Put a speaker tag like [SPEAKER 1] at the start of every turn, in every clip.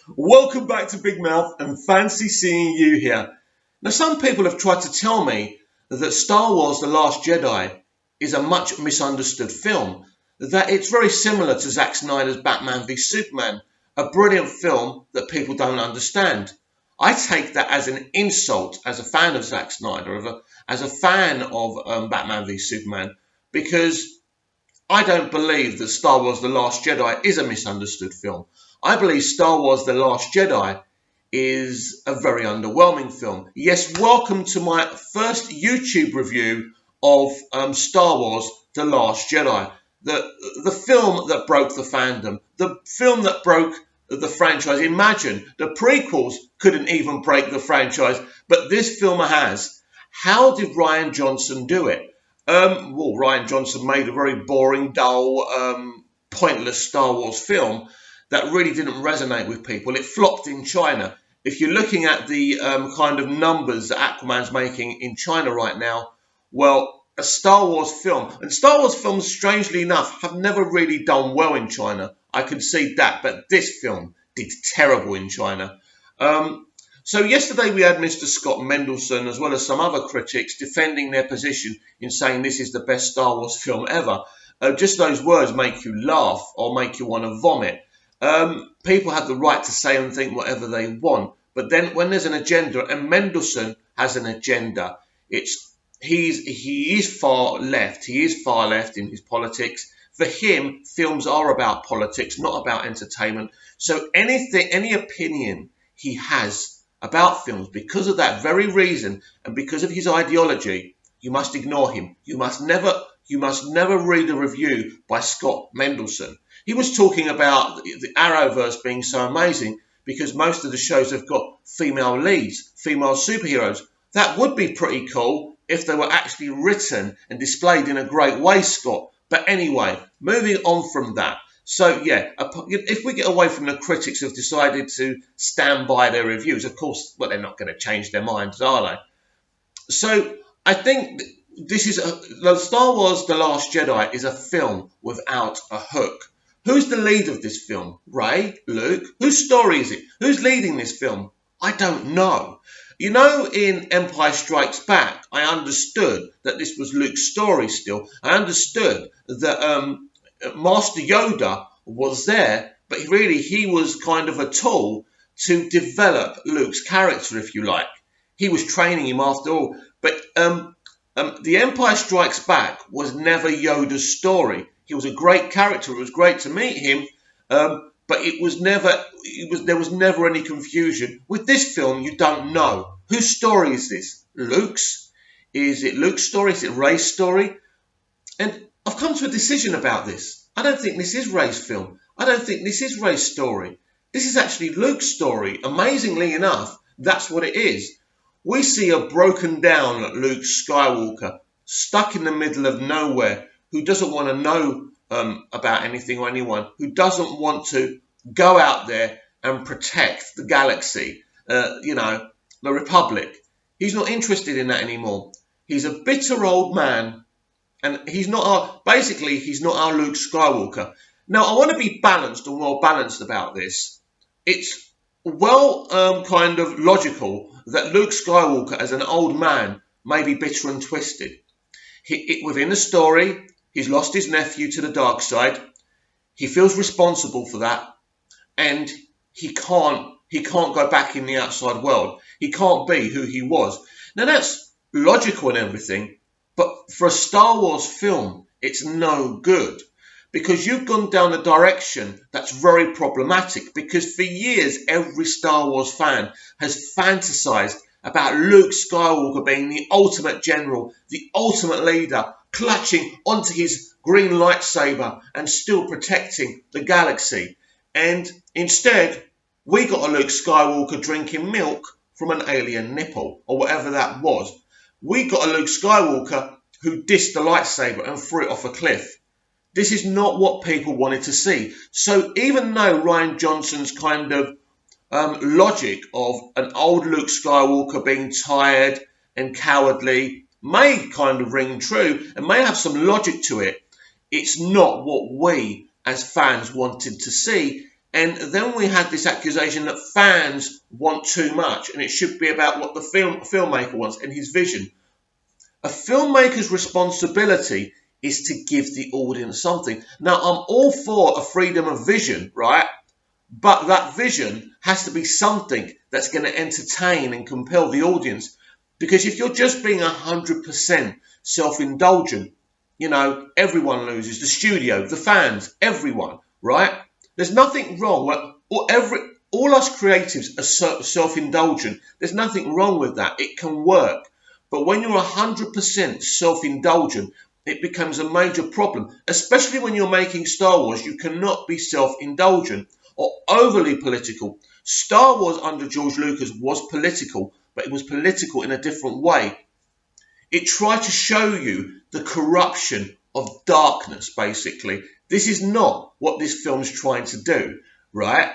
[SPEAKER 1] Welcome back to Big Mouth and fancy seeing you here. Now, some people have tried to tell me that Star Wars The Last Jedi is a much misunderstood film, that it's very similar to Zack Snyder's Batman v Superman, a brilliant film that people don't understand. I take that as an insult as a fan of Zack Snyder, as a fan of Batman v Superman, because I don't believe that Star Wars The Last Jedi is a misunderstood film. I believe Star Wars The Last Jedi is a very underwhelming film. Yes, welcome to my first YouTube review of Star Wars The Last Jedi. The film that broke the fandom, the film that broke the franchise. Imagine, the prequels couldn't even break the franchise, but this film has. How did Rian Johnson do it? Well, Rian Johnson made a very boring, dull, pointless Star Wars film that really didn't resonate with people. It flopped in China. If you're looking at the kind of numbers that Aquaman's making in China right now, well, a Star Wars film, and Star Wars films, strangely enough, have never really done well in China. I concede that, but this film did terrible in China. So yesterday we had Mr. Scott Mendelson, as well as some other critics, defending their position in saying this is the best Star Wars film ever. Just those words make you laugh or make you want to vomit. People have the right to say and think whatever they want, but then when there's an agenda, and Mendelsohn has an agenda, he is far left. He is far left in his politics. For him, films are about politics, not about entertainment. So any opinion he has about films, because of that very reason and because of his ideology, you must ignore him. You must never read a review by Scott Mendelson. He was talking about the Arrowverse being so amazing because most of the shows have got female leads, female superheroes. That would be pretty cool if they were actually written and displayed in a great way, Scott. But anyway, moving on from that. So yeah, if we get away from the critics who have decided to stand by their reviews, of course, well, they're not going to change their minds, are they? So I think this is Star Wars The Last Jedi is a film without a hook. Who's the lead of this film? Rey? Luke? Whose story is it? Who's leading this film? I don't know. You know, in Empire Strikes Back, I understood that this was Luke's story still. I understood that Master Yoda was there, but he was kind of a tool to develop Luke's character, if you like. He was training him after all. But The Empire Strikes Back was never Yoda's story. He was a great character. It was great to meet him, but there was never any confusion. With this film, you don't know. Whose story is this? Luke's? Is it Luke's story? Is it Rey's story? And I've come to a decision about this. I don't think this is Rey's film. I don't think this is Rey's story. This is actually Luke's story. Amazingly enough, that's what it is. We see a broken down Luke Skywalker, stuck in the middle of nowhere, who doesn't want to know about anything or anyone, who doesn't want to go out there and protect the galaxy, the Republic. He's not interested in that anymore. He's a bitter old man, and he's not our Luke Skywalker. Now, I want to be balanced and well balanced about this. It's kind of logical that Luke Skywalker, as an old man, may be bitter and twisted. Within the story, he's lost his nephew to the dark side. He feels responsible for that, and he can't go back in the outside world. He can't be who he was. Now, that's logical and everything, but for a Star Wars film, it's no good, because you've gone down a direction that's very problematic, because for years, every Star Wars fan has fantasized about Luke Skywalker being the ultimate general, the ultimate leader, clutching onto his green lightsaber and still protecting the galaxy. And instead, we got a Luke Skywalker drinking milk from an alien nipple, or whatever that was. We got a Luke Skywalker who dissed the lightsaber and threw it off a cliff. This is not what people wanted to see. So even though Rian Johnson's kind of logic of an old Luke Skywalker being tired and cowardly may kind of ring true and may have some logic to it, it's not what we as fans wanted to see. And then we had this accusation that fans want too much, and it should be about what the filmmaker wants and his vision. A filmmaker's responsibility is to give the audience something. Now, I'm all for a freedom of vision, right? But that vision has to be something that's going to entertain and compel the audience. Because if you're just being 100% self-indulgent, you know, everyone loses. The studio, the fans, everyone, right? There's nothing wrong. All us creatives are self-indulgent. There's nothing wrong with that. It can work. But when you're 100% self-indulgent, it becomes a major problem. Especially when you're making Star Wars, you cannot be self-indulgent or overly political. Star Wars under George Lucas was political, but it was political in a different way. It tried to show you the corruption of darkness, basically. This is not what this film's trying to do, right?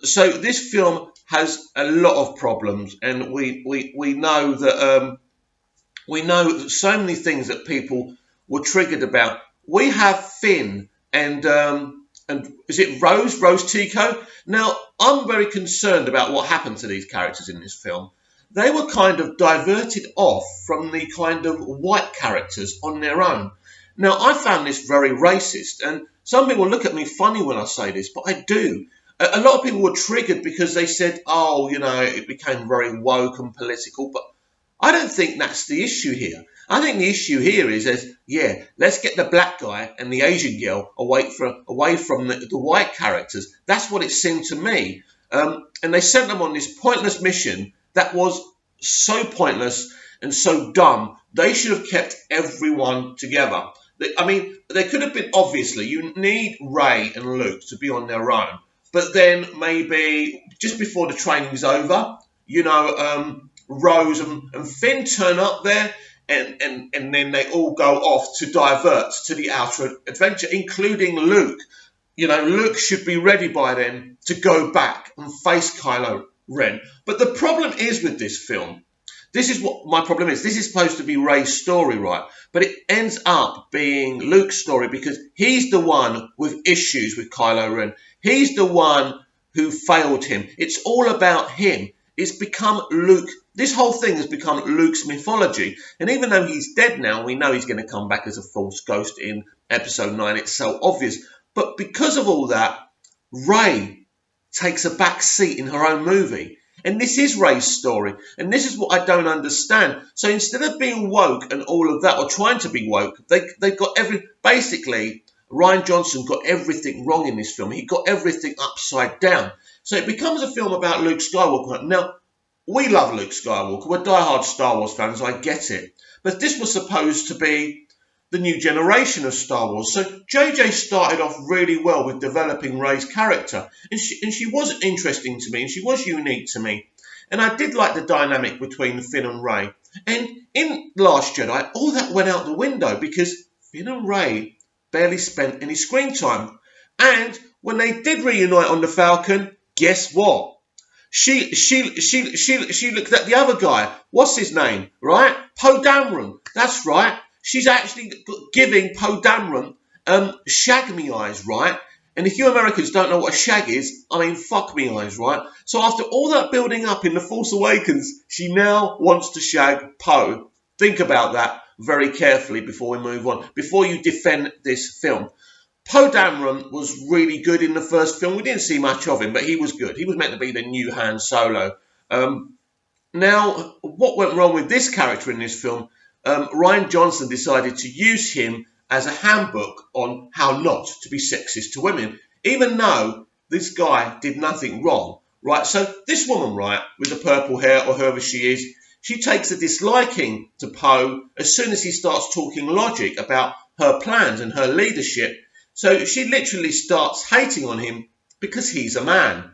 [SPEAKER 1] So this film has a lot of problems, and we know that so many things that people were triggered about. We have Finn and is it Rose Tico? Now, I'm very concerned about what happened to these characters in this film. They were kind of diverted off from the kind of white characters on their own. Now, I found this very racist, and some people look at me funny when I say this, but I do. A lot of people were triggered because they said, oh, you know, it became very woke and political, but I don't think that's the issue here. I think the issue here is, yeah, let's get the black guy and the Asian girl away from the white characters. That's what it seemed to me. And they sent them on this pointless mission that was so pointless and so dumb. They should have kept everyone together. I mean, they could have been, obviously, you need Rey and Luke to be on their own. But then maybe just before the training's over, you know, Rose and Finn turn up there, and then they all go off to divert to the outer adventure, including Luke. You know, Luke should be ready by then to go back and face Kylo Ren. But the problem is with this film, this is what my problem is. This is supposed to be Rey's story, right? But it ends up being Luke's story because he's the one with issues with Kylo Ren. He's the one who failed him. It's all about him. It's become Luke. This whole thing has become Luke's mythology. And even though he's dead now, we know he's going to come back as a Force ghost in Episode 9. It's so obvious. But because of all that, Rey takes a back seat in her own movie. And this is Rey's story. And this is what I don't understand. So instead of being woke and all of that, or trying to be woke, they got basically, Rian Johnson got everything wrong in this film. He got everything upside down. So it becomes a film about Luke Skywalker. Now, we love Luke Skywalker. We're diehard Star Wars fans. I get it. But this was supposed to be the new generation of Star Wars. So JJ started off really well with developing Rey's character. And she was interesting to me, and she was unique to me. And I did like the dynamic between Finn and Rey. And in Last Jedi, all that went out the window because Finn and Rey barely spent any screen time. And when they did reunite on the Falcon, guess what? She looked at the other guy. What's his name? Right? Poe Dameron. That's right. She's actually giving Poe Dameron shag me eyes, right? And if you Americans don't know what a shag is, I mean, fuck me eyes, right? So after all that building up in The Force Awakens, she now wants to shag Poe. Think about that very carefully before we move on, before you defend this film. Poe Dameron was really good in the first film. We didn't see much of him, but he was good. He was meant to be the new Han Solo. Now, what went wrong with this character in this film? Rian Johnson decided to use him as a handbook on how not to be sexist to women, even though this guy did nothing wrong, right? So this woman, right, with the purple hair or whoever she is, she takes a disliking to Poe as soon as he starts talking logic about her plans and her leadership. So she literally starts hating on him because he's a man.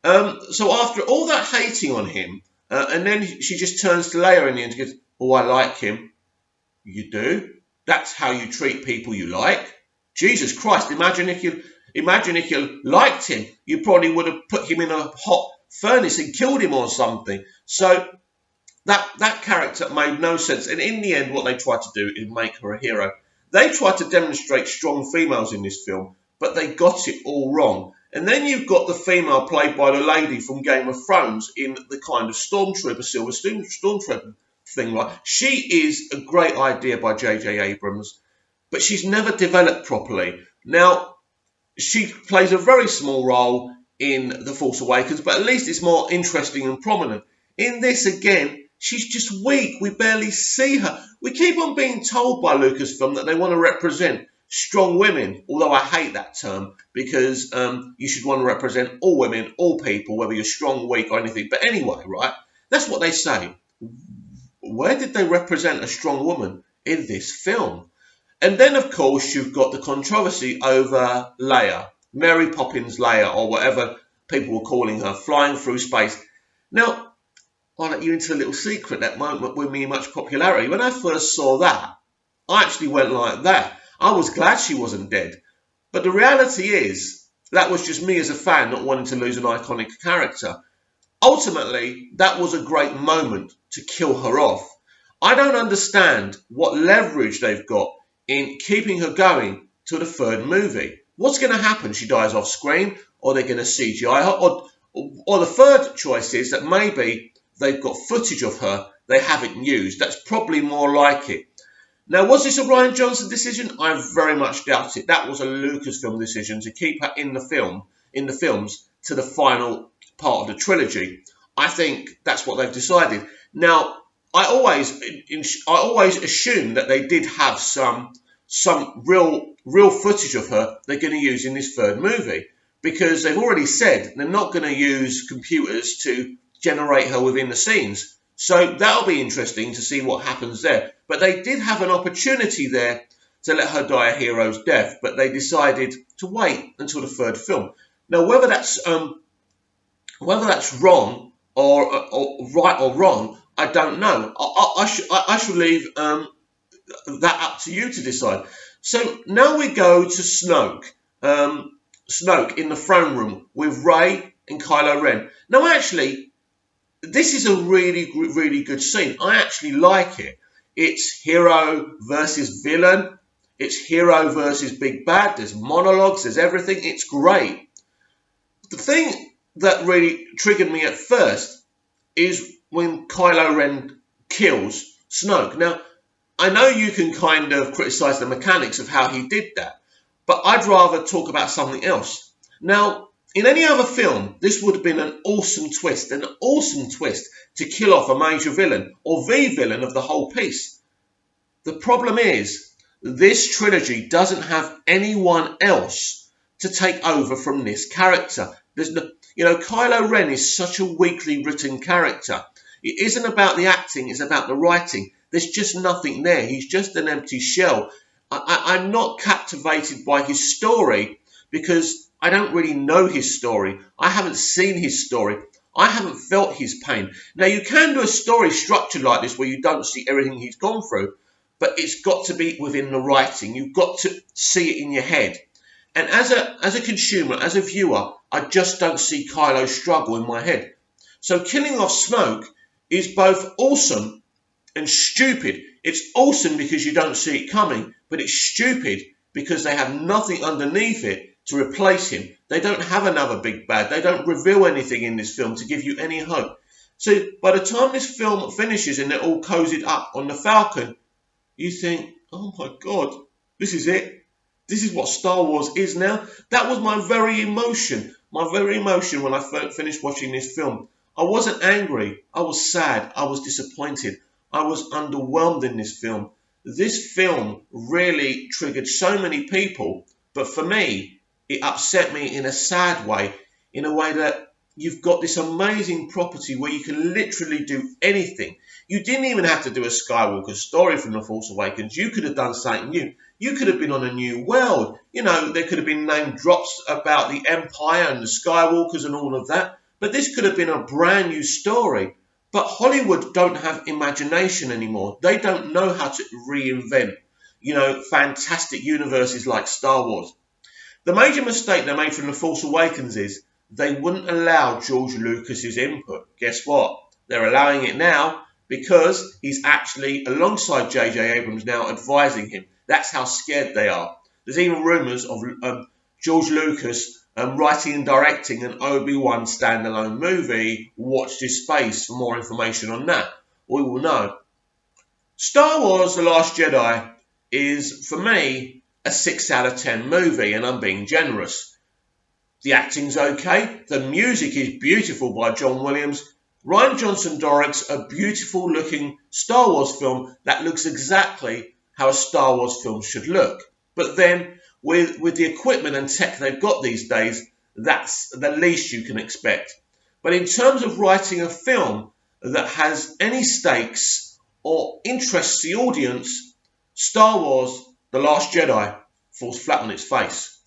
[SPEAKER 1] So after all that hating on him, and then she just turns to Leia in the end and goes, oh, I like him. You do? That's how you treat people you like? Jesus Christ, imagine if you liked him. You probably would have put him in a hot furnace and killed him or something. So that character made no sense. And in the end, what they tried to do is make her a hero. They tried to demonstrate strong females in this film, but they got it all wrong. And then you've got the female played by the lady from Game of Thrones in the kind of stormtrooper, silver stormtrooper thing, right? She is a great idea by J.J. Abrams, but she's never developed properly. Now, she plays a very small role in The Force Awakens, but at least it's more interesting and prominent. In this, again, she's just weak. We barely see her. We keep on being told by Lucasfilm that they want to represent strong women, although I hate that term because you should want to represent all women, all people, whether you're strong, weak, or anything. But anyway, right, that's what they say. Where did they represent a strong woman in this film? And then, of course, you've got the controversy over Leia, Mary Poppins Leia, or whatever people were calling her, flying through space. Now, I'll let you into a little secret that won't win me much popularity. When I first saw that, I actually went like that. I was glad she wasn't dead. But the reality is, that was just me as a fan not wanting to lose an iconic character. Ultimately, that was a great moment to kill her off. I don't understand what leverage they've got in keeping her going to the third movie. What's going to happen? She dies off screen, or they're going to CGI her, or the third choice is that maybe they've got footage of her they haven't used. That's probably more like it. Now, was this a Rian Johnson decision? I very much doubt it. That was a Lucasfilm decision to keep her in the films to the final part of the trilogy. I think that's what they've decided. Now, I always assumed that they did have some real footage of her they're going to use in this third movie, because they've already said they're not going to use computers to generate her within the scenes. So that'll be interesting to see what happens there. But they did have an opportunity there to let her die a hero's death, but they decided to wait until the third film. Now, whether that's wrong or right or wrong, I don't know. I should leave that up to you to decide. So now we go to Snoke. Snoke in the throne room with Rey and Kylo Ren. Now, actually, this is a really, really good scene. I actually like it. It's hero versus villain. It's hero versus big bad. There's monologues. There's everything. It's great. The thing that really triggered me at first is when Kylo Ren kills Snoke. Now, I know you can kind of criticise the mechanics of how he did that, but I'd rather talk about something else. Now, in any other film, this would have been an awesome twist to kill off a major villain or the villain of the whole piece. The problem is, this trilogy doesn't have anyone else to take over from this character. Kylo Ren is such a weakly written character. It isn't about the acting, it's about the writing. There's just nothing there. He's just an empty shell. I'm not captivated by his story because I don't really know his story. I haven't seen his story. I haven't felt his pain. Now, you can do a story structured like this where you don't see everything he's gone through, but it's got to be within the writing. You've got to see it in your head. And as a consumer, as a viewer, I just don't see Kylo struggle in my head. So killing off Snoke is both awesome and stupid. It's awesome because you don't see it coming, but it's stupid because they have nothing underneath it to replace him. They don't have another big bad. They don't reveal anything in this film to give you any hope. So by the time this film finishes and they're all cozied up on the Falcon, you think, oh my God, this is it. This is what Star Wars is now. That was my very emotion when I finished watching this film. I wasn't angry. I was sad. I was disappointed. I was underwhelmed in this film. This film really triggered so many people, but for me, it upset me in a sad way, in a way that you've got this amazing property where you can literally do anything. You didn't even have to do a Skywalker story from The Force Awakens. You could have done something new. You could have been on a new world. There could have been name drops about the Empire and the Skywalkers and all of that. But this could have been a brand new story. But Hollywood don't have imagination anymore. They don't know how to reinvent, fantastic universes like Star Wars. The major mistake they made from The Force Awakens is they wouldn't allow George Lucas's input. Guess what? They're allowing it now because he's actually alongside J.J. Abrams now advising him. That's how scared they are. There's even rumours of George Lucas writing and directing an Obi-Wan standalone movie. Watch this space for more information on that. We will know. Star Wars The Last Jedi is, for me, a 6 out of 10 movie, and I'm being generous. The acting's okay, the music is beautiful by John Williams. Rian Johnson directs a beautiful looking Star Wars film that looks exactly how a Star Wars film should look. But then, with the equipment and tech they've got these days, that's the least you can expect. But in terms of writing a film that has any stakes or interests the audience, Star Wars The Last Jedi falls flat on its face.